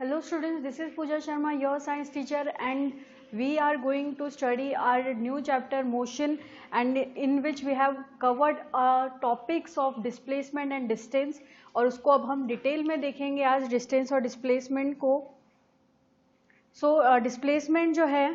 Hello students, this is Pooja Sharma, your science teacher, and we are going to study our new chapter motion, and in which we have covered topics of displacement and distance. और उसको अब हम detail में देखेंगे आज distance और displacement को. So displacement जो है,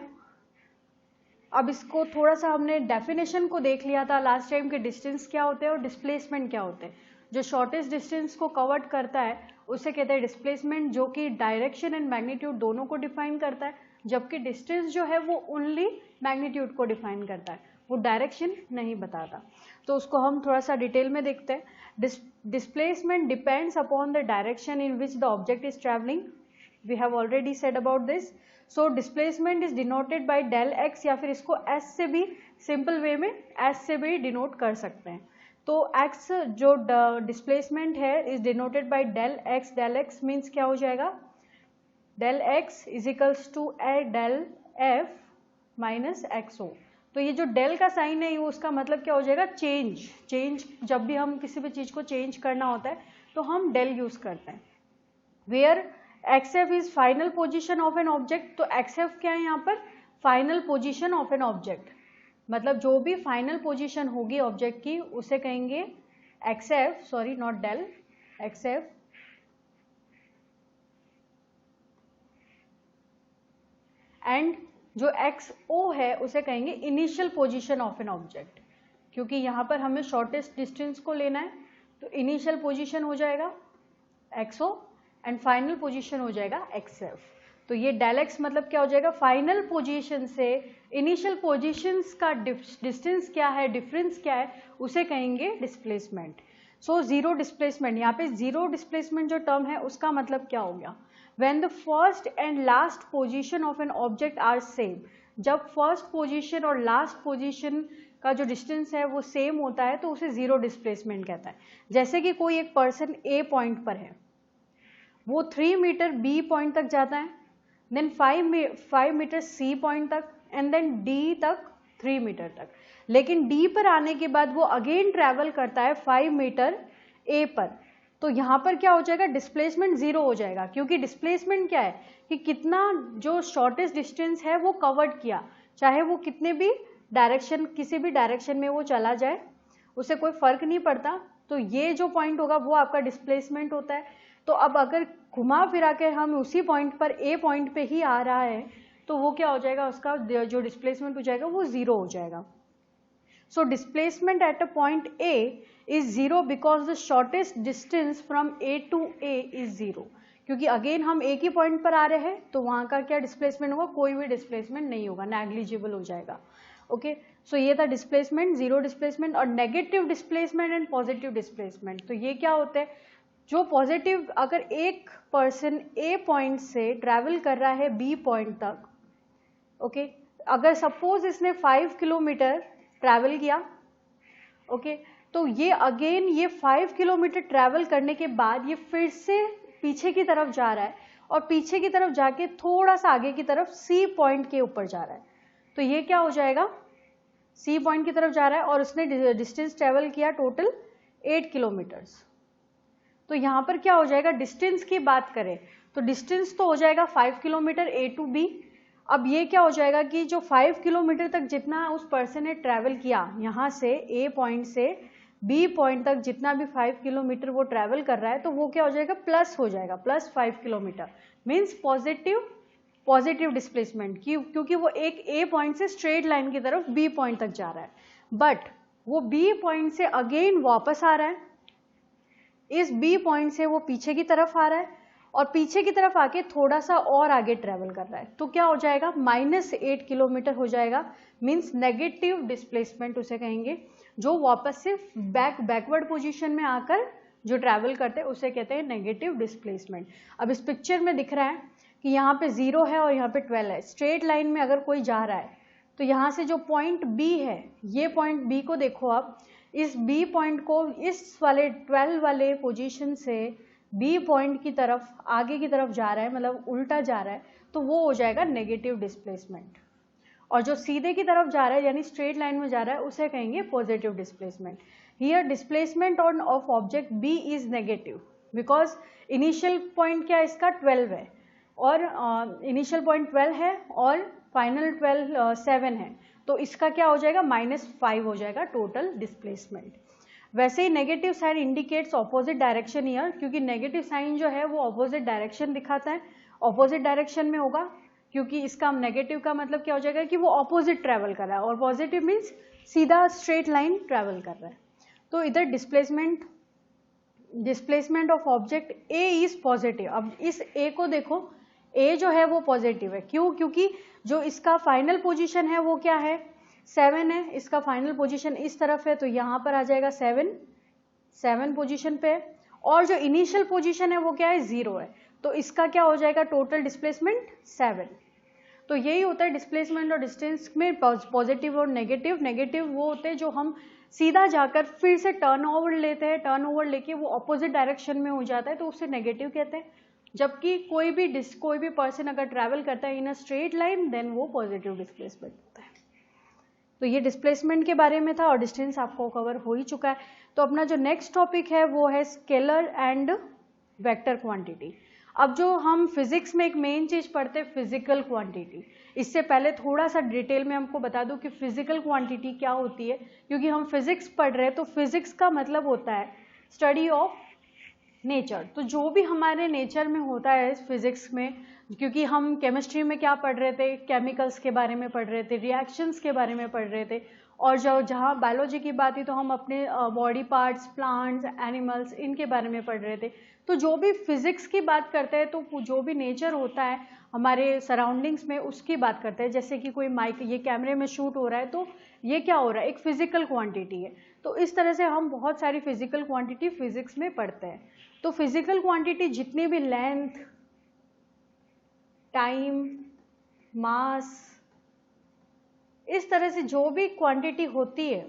अब इसको थोड़ा सा हमने डेफिनेशन को देख लिया था लास्ट टाइम कि डिस्टेंस क्या होते हैं और डिस्प्लेसमेंट क्या होते हैं. जो शॉर्टेस्ट डिस्टेंस को कवर्ड करता है उसे कहते हैं डिस्प्लेसमेंट, जो कि डायरेक्शन एंड मैग्नीट्यूड दोनों को डिफाइन करता है, जबकि डिस्टेंस जो है वो ओनली मैग्नीट्यूड को डिफाइन करता है, वो डायरेक्शन नहीं बताता. तो उसको हम थोड़ा सा डिटेल में देखते हैं. Displacement depends upon the direction in which the object is travelling. We have already said about this. So displacement is denoted by del x, या फिर इसको एस से भी सिंपल वे में एस से भी डिनोट कर सकते हैं. तो x जो डिस्प्लेसमेंट है is denoted by del x. Del x means क्या हो जाएगा, del x is equals to a del f minus x o. तो ये जो डेल का साइन है उसका मतलब क्या हो जाएगा, चेंज. जब भी हम किसी भी चीज को चेंज करना होता है तो हम डेल यूज करते हैं. Where x f is final position of an object. तो एक्स एफ क्या है यहाँ पर, final position of an object. मतलब जो भी फाइनल पोजीशन होगी ऑब्जेक्ट की उसे कहेंगे x f, sorry not del, x f. And जो एक्स ओ है उसे कहेंगे initial position of an object, क्योंकि यहां पर हमें शॉर्टेस्ट डिस्टेंस को लेना है. तो इनिशियल पोजीशन हो जाएगा x o and final position हो जाएगा एक्स एफ. तो ये डेल एक्स मतलब क्या हो जाएगा, फाइनल पोजीशन से इनिशियल पोजीशंस का डिस्टेंस क्या है, डिफरेंस क्या है, उसे कहेंगे डिस्प्लेसमेंट. सो जीरो डिस्प्लेसमेंट, यहाँ पे जीरो डिस्प्लेसमेंट जो टर्म है उसका मतलब क्या हो गया, when the first and last position of an object are same. जब फर्स्ट पोजीशन और लास्ट पोजीशन का जो डिस्टेंस है वो सेम होता है तो उसे जीरो डिस्प्लेसमेंट कहता है. जैसे कि कोई एक पर्सन ए पॉइंट पर है, वो 3 मीटर बी पॉइंट तक जाता है, देन 5 मीटर सी पॉइंट तक, एंड देन डी तक 3 मीटर तक. लेकिन डी पर आने के बाद वो अगेन ट्रैवल करता है 5 मीटर ए पर. तो यहाँ पर क्या हो जाएगा, डिस्प्लेसमेंट जीरो हो जाएगा, क्योंकि डिस्प्लेसमेंट क्या है कि कितना जो शॉर्टेस्ट डिस्टेंस है वो कवर्ड किया, चाहे वो कितने भी डायरेक्शन, किसी भी डायरेक्शन में वो चला जाए उसे कोई फर्क नहीं पड़ता. तो ये जो पॉइंट होगा वो आपका डिस्प्लेसमेंट होता है. तो अब अगर घुमा फिरा के हम उसी पॉइंट पर ए पॉइंट पे ही आ रहा है तो वो क्या हो जाएगा, उसका जो डिस्प्लेसमेंट हो जाएगा वो जीरो हो जाएगा. So displacement at a point a is zero because the shortest distance from a to a is zero. क्योंकि अगेन हम एक ही पॉइंट पर आ रहे हैं तो वहां का क्या डिस्प्लेसमेंट होगा, कोई भी डिस्प्लेसमेंट नहीं होगा, नेग्लिजिबल हो जाएगा. ओके, सो ये था डिस्प्लेसमेंट, जीरो डिस्प्लेसमेंट. और negative displacement and positive displacement. तो ये क्या होते हैं, जो पॉजिटिव, अगर एक पर्सन ए पॉइंट से ट्रैवल कर रहा है बी पॉइंट तक, ओके, अगर सपोज इसने 5 किलोमीटर ट्रैवल किया, ओके, तो ये अगेन ये 5 किलोमीटर ट्रैवल करने के बाद ये फिर से पीछे की तरफ जा रहा है और पीछे की तरफ जाके थोड़ा सा आगे की तरफ सी पॉइंट के ऊपर जा रहा है. तो ये क्या हो जाएगा, सी पॉइंट की तरफ जा रहा है और उसने डिस्टेंस ट्रैवल किया टोटल 8 किलोमीटर्स. तो यहाँ पर क्या हो जाएगा, डिस्टेंस की बात करें तो डिस्टेंस तो हो जाएगा 5 किलोमीटर ए टू बी. अब ये क्या हो जाएगा कि जो 5 किलोमीटर तक जितना उस पर्सन ने ट्रैवल किया, यहाँ से ए पॉइंट से बी पॉइंट तक जितना भी 5 किलोमीटर वो ट्रैवल कर रहा है, तो वो क्या हो जाएगा, प्लस हो जाएगा, plus 5 kilometre means positive displacement, क्योंकि वो एक ए पॉइंट से स्ट्रेट लाइन की तरफ बी पॉइंट तक जा रहा है. बट वो बी पॉइंट से अगेन वापस आ रहा है, इस बी पॉइंट से वो पीछे की तरफ आ रहा है और पीछे की तरफ आके थोड़ा सा और आगे ट्रेवल कर रहा है. तो क्या हो जाएगा, -8 किलोमीटर हो जाएगा, मीन्स नेगेटिव डिस्प्लेसमेंट उसे कहेंगे. जो वापस से बैकवर्ड पोजीशन में आकर जो ट्रैवल करते हैं उसे कहते हैं नेगेटिव डिस्प्लेसमेंट. अब इस पिक्चर में दिख रहा है कि यहाँ पे 0 है और यहाँ पे 12 है. स्ट्रेट लाइन में अगर कोई जा रहा है तो यहाँ से जो पॉइंट बी है, ये पॉइंट बी को देखो आप, इस बी पॉइंट को इस वाले 12 वाले पोजीशन से बी पॉइंट की तरफ आगे की तरफ जा रहा है, मतलब उल्टा जा रहा है, तो वो हो जाएगा नेगेटिव डिस्प्लेसमेंट. और जो सीधे की तरफ जा रहा है यानी स्ट्रेट लाइन में जा रहा है उसे कहेंगे positive displacement. Here displacement of object b is negative because initial point क्या है इसका 12 है. और इनिशियल पॉइंट 12 है और फाइनल 7 है, तो इसका क्या हो जाएगा, -5 हो जाएगा टोटल डिस्प्लेसमेंट। वैसे ही negative sign indicates opposite direction year, क्योंकि नेगेटिव साइन जो है वो ऑपोजिट डायरेक्शन दिखाता है, ऑपोजिट डायरेक्शन में होगा, क्योंकि इसका नेगेटिव का मतलब क्या हो जाएगा कि वो ऑपोजिट ट्रैवल कर रहा है, और पॉजिटिव मीन्स सीधा स्ट्रेट लाइन ट्रैवल कर रहा है। तो इधर displacement of object A is positive. अब इस ए को देखो, ए जो है वो पॉजिटिव है, क्यों, क्योंकि जो इसका फाइनल पोजीशन है वो क्या है, 7 है, इसका फाइनल पोजीशन इस तरफ है, तो यहाँ पर आ जाएगा 7 पोजीशन पे, और जो इनिशियल पोजीशन है वो क्या है, 0 है, तो इसका क्या हो जाएगा टोटल डिस्प्लेसमेंट 7। तो यही होता है डिस्प्लेसमेंट और डिस्टेंस में, पॉजिटिव और नेगेटिव। नेगेटिव वो होते हैं जो हम सीधा जाकर फिर से टर्न ओवर लेते हैं, टर्न ओवर लेके वो ऑपोजिट डायरेक्शन में हो जाता है, तो उससे नेगेटिव कहते हैं। जबकि कोई भी पर्सन अगर ट्रैवल करता है इन अ स्ट्रेट लाइन, देन वो पॉजिटिव डिस्प्लेसमेंट होता है। तो ये डिस्प्लेसमेंट के बारे में था, और डिस्टेंस आपको कवर हो ही चुका है। तो अपना जो नेक्स्ट टॉपिक है वो है स्केलर एंड वेक्टर क्वांटिटी। अब जो हम फिजिक्स में एक मेन चीज पढ़ते हैं, फिजिकल क्वांटिटी। इससे पहले थोड़ा सा डिटेल में हमको बता दूं कि फिजिकल क्वांटिटी क्या होती है, क्योंकि हम फिजिक्स पढ़ रहे हैं, तो फिजिक्स का मतलब होता है स्टडी ऑफ नेचर। तो जो भी हमारे नेचर में होता है फिजिक्स में, क्योंकि हम केमिस्ट्री में क्या पढ़ रहे थे, केमिकल्स के बारे में पढ़ रहे थे, रिएक्शंस के बारे में पढ़ रहे थे, और जहाँ बायोलॉजी की बात थी तो हम अपने बॉडी पार्ट्स, प्लांट्स, एनिमल्स, इनके बारे में पढ़ रहे थे। तो जो भी फिजिक्स की बात करते हैं, तो जो भी नेचर होता है हमारे सराउंडिंग्स में, उसकी बात करते हैं। जैसे कि कोई माइक, ये कैमरे में शूट हो रहा है, तो ये क्या हो रहा है, एक फिजिकल क्वांटिटी है। तो इस तरह से हम बहुत सारी फिजिकल क्वांटिटी फिजिक्स में पढ़ते हैं। तो फिजिकल क्वांटिटी जितनी भी लेंथ, टाइम, मास, इस तरह से जो भी क्वांटिटी होती है,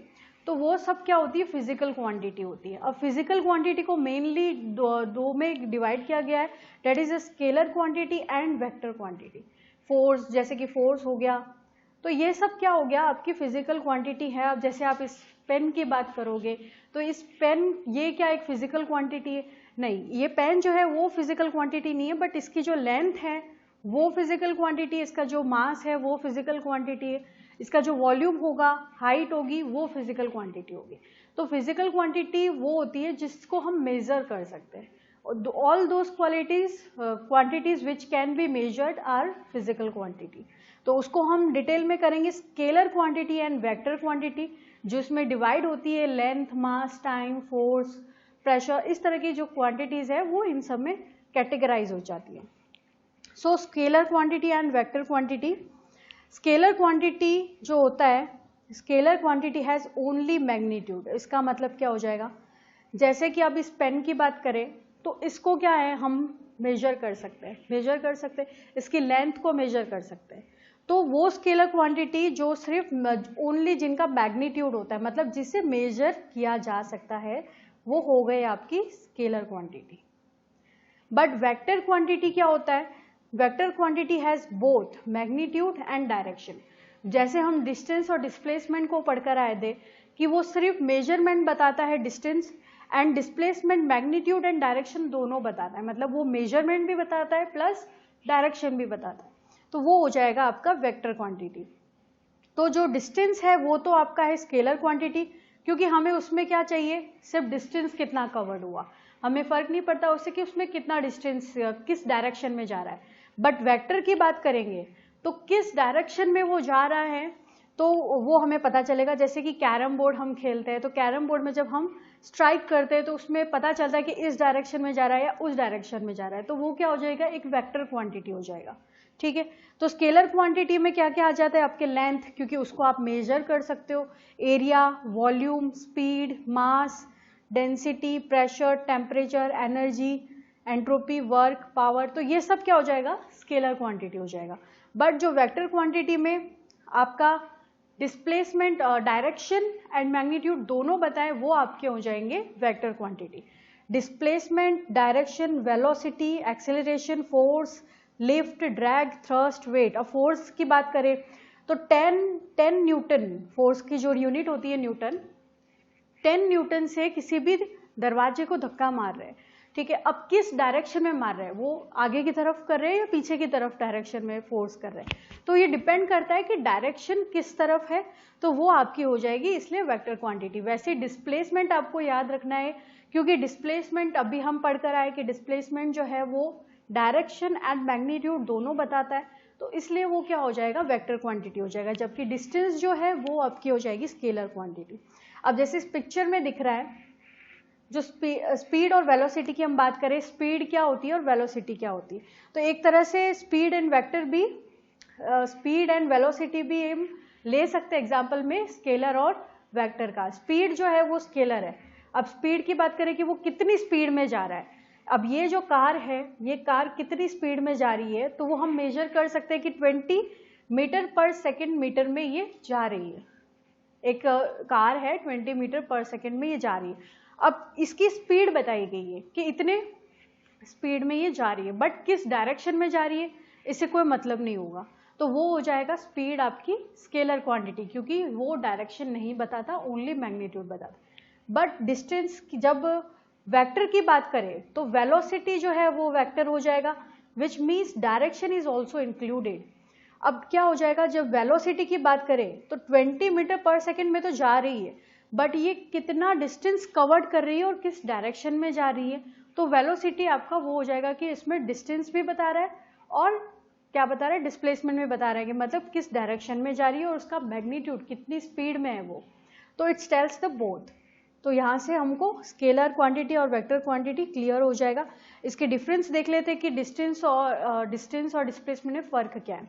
तो वो सब क्या होती है, फिजिकल क्वांटिटी होती है। अब फिजिकल क्वांटिटी को मेनली दो में डिवाइड किया गया है, that is a scalar quantity and vector quantity. Force, जैसे कि फोर्स हो गया, तो ये सब क्या हो गया, आपकी फिजिकल क्वांटिटी है। अब जैसे आप इस पेन की बात करोगे, तो इस पेन, ये क्या एक फिजिकल क्वांटिटी है? नहीं, ये पेन जो है वो फिजिकल क्वांटिटी नहीं है, बट इसकी जो लेंथ है वो फिजिकल क्वांटिटी है, इसका जो मास है वो फिजिकल क्वांटिटी है, इसका जो वॉल्यूम होगा, हाइट होगी, वो फिजिकल क्वांटिटी होगी। तो फिजिकल क्वांटिटी वो होती है जिसको हम मेजर कर सकते हैं। All those quantities which can be measured are physical quantity. तो उसको हम डिटेल में करेंगे, scalar quantity and vector quantity, जो इसमें डिवाइड होती है length, mass, time, force, pressure, इस तरह की जो क्वांटिटीज है वो इन सब में कैटेगराइज हो जाती है। So scalar quantity and vector quantity. Scalar quantity जो होता है, scalar quantity has only magnitude. इसका मतलब क्या हो जाएगा, जैसे कि अब इस पेन की बात करें, तो इसको क्या है, हम मेजर कर सकते हैं, इसकी लेंथ को मेजर कर सकते हैं। तो वो स्केलर क्वांटिटी जो सिर्फ ओनली जिनका मैग्नीट्यूड होता है, मतलब जिसे मेजर किया जा सकता है, वो हो गए आपकी scalar quantity. But vector quantity क्या होता है, vector quantity has both magnitude and direction. जैसे हम डिस्टेंस और डिस्प्लेसमेंट को पढ़कर आए थे कि वो सिर्फ मेजरमेंट बताता है distance, and displacement magnitude and direction दोनों बताता है, मतलब वो मेजरमेंट भी बताता है प्लस डायरेक्शन भी बताता है। तो वो हो जाएगा आपका वेक्टर क्वांटिटी। तो जो डिस्टेंस है वो तो आपका है स्केलर क्वांटिटी, क्योंकि हमें उसमें क्या चाहिए, सिर्फ डिस्टेंस कितना कवर्ड हुआ, हमें फर्क नहीं पड़ता उससे कि उसमें कितना डिस्टेंस किस डायरेक्शन में जा रहा है। बट वेक्टर की बात करेंगे तो किस डायरेक्शन में वो जा रहा है, तो वो हमें पता चलेगा। जैसे कि कैरम बोर्ड हम खेलते हैं, तो कैरम बोर्ड में जब हम स्ट्राइक करते हैं तो उसमें पता चलता है कि इस डायरेक्शन में जा रहा है या उस डायरेक्शन में जा रहा है, तो वो क्या हो जाएगा, एक वेक्टर क्वांटिटी हो जाएगा। ठीक है, तो स्केलर क्वांटिटी में क्या क्या आ जाता है, आपके लेंथ, क्योंकि उसको आप मेजर कर सकते हो, area, volume, speed, mass, density, pressure, temperature, energy, entropy, work, power, तो ये सब क्या हो जाएगा, स्केलर क्वांटिटी हो जाएगा। बट जो वेक्टर क्वांटिटी में आपका डिस्प्लेसमेंट, डायरेक्शन एंड मैग्नीट्यूड दोनों बताएं, वो आपके हो जाएंगे vector quantity. Displacement, direction, velocity, acceleration, force, lift, drag, thrust, weight. अब फोर्स की बात करें तो 10 न्यूटन, फोर्स की जो यूनिट होती है न्यूटन, 10 न्यूटन से किसी भी दरवाजे को धक्का मार रहे हैं, ठीक है। अब किस डायरेक्शन में मार रहे हैं, वो आगे की तरफ कर रहे हैं या पीछे की तरफ डायरेक्शन में फोर्स कर रहे हैं, तो ये डिपेंड करता है कि डायरेक्शन किस तरफ है, तो वो आपकी हो जाएगी इसलिए वेक्टर क्वांटिटी। वैसे डिस्प्लेसमेंट आपको याद रखना है, क्योंकि डिस्प्लेसमेंट अभी हम पढ़कर आए कि डिस्प्लेसमेंट जो है वो डायरेक्शन एंड मैग्नीट्यूड दोनों बताता है, तो इसलिए वो क्या हो जाएगा, वेक्टर क्वांटिटी हो जाएगा, जबकि डिस्टेंस जो है वो आपकी हो जाएगी स्केलर क्वांटिटी। अब जैसे इस पिक्चर में दिख रहा है, जो स्पीड और वेलोसिटी की हम बात करें, स्पीड क्या होती है और वेलोसिटी क्या होती है, तो एक तरह से स्पीड एंड वेक्टर भी, स्पीड एंड वेलोसिटी भी हम ले सकते हैं एग्जाम्पल में स्केलर और वेक्टर का। स्पीड जो है वो स्केलर है। अब स्पीड की बात करें कि वो कितनी स्पीड में जा रहा है, अब ये जो कार है, ये कार कितनी स्पीड में जा रही है, तो वो हम मेजर कर सकते हैं कि 20 मीटर पर सेकेंड मीटर में ये जा रही है। एक कार है 20 मीटर पर सेकेंड में ये जा रही है। अब इसकी स्पीड बताई गई है कि इतने स्पीड में ये जा रही है, बट किस डायरेक्शन में जा रही है इससे कोई मतलब नहीं होगा, तो वो हो जाएगा स्पीड आपकी स्केलर क्वांटिटी, क्योंकि वो डायरेक्शन नहीं बताता, ओनली मैग्नीट्यूड बताता। बट डिस्टेंस जब वेक्टर की बात करें तो वेलोसिटी जो है वो वेक्टर हो जाएगा, which means direction is also included. अब क्या हो जाएगा, जब वेलोसिटी की बात करें तो 20 मीटर पर सेकेंड में तो जा रही है, बट ये कितना डिस्टेंस कवर्ड कर रही है और किस डायरेक्शन में जा रही है, तो वेलोसिटी आपका वो हो जाएगा कि इसमें डिस्टेंस भी बता रहा है और क्या बता रहा है, डिस्प्लेसमेंट में बता रहा है कि मतलब किस डायरेक्शन में जा रही है और उसका मैग्नीट्यूड कितनी स्पीड में है वो, तो इट्स टेल्स द बोथ। तो यहाँ से हमको स्केलर क्वांटिटी और वेक्टर क्वांटिटी क्लियर हो जाएगा। इसके डिफरेंस देख लेते हैं कि डिस्टेंस और डिस्प्लेसमेंट में फर्क क्या है।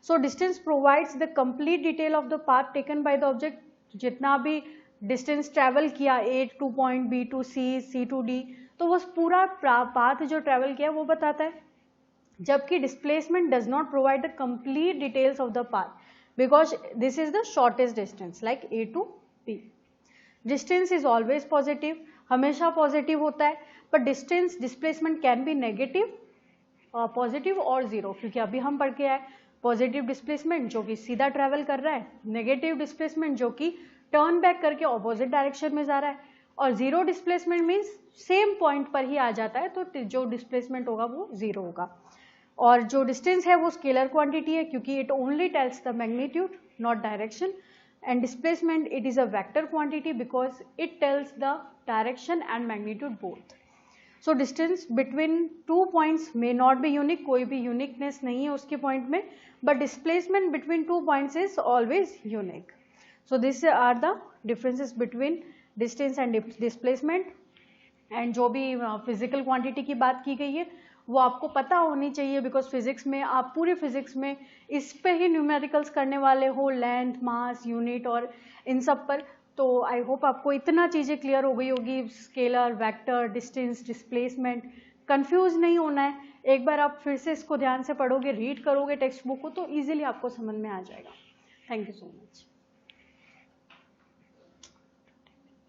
So distance provides the complete detail of the path taken by the object, जितना भी डिस्टेंस ट्रैवल किया A to point B to C, C to D, तो वो पूरा पाथ जो ट्रैवल किया वो बताता है, जबकि displacement does not provide the complete details of the path because this is the shortest distance like a to b. Distance is always positive, हमेशा पॉजिटिव होता है, पर distance displacement can be negative, positive और zero, क्योंकि अभी हम पढ़ के आए पॉजिटिव डिस्प्लेसमेंट जो कि सीधा ट्रैवल कर रहा है, नेगेटिव डिस्प्लेसमेंट जो कि टर्न बैक करके ऑपोजिट डायरेक्शन में जा रहा है, और zero displacement means same point पर ही आ जाता है, तो जो डिस्प्लेसमेंट होगा वो जीरो होगा। और जो डिस्टेंस है वो स्केलर क्वांटिटी है, क्योंकि it only tells the magnitude not direction, and displacement it is a vector quantity because it tells the direction and magnitude both. So distance between two points may not be unique, कोई भी uniqueness नहीं है उसके point में, but displacement between two points is always unique. So these are the differences between distance and displacement, and जो भी physical quantity की बात की गई है वो आपको पता होनी चाहिए, बिकॉज फिजिक्स में आप पूरे फिजिक्स में इस पे ही न्यूमेरिकल्स करने वाले हो, लेंथ, मास, यूनिट और इन सब पर। तो आई होप आपको इतना चीज़ें क्लियर हो गई होगी, scalar, vector, distance, displacement, confuse नहीं होना है। एक बार आप फिर से इसको ध्यान से पढ़ोगे, रीड करोगे टेक्स्ट बुक को, तो ईजिली आपको समझ में आ जाएगा। Thank you so much.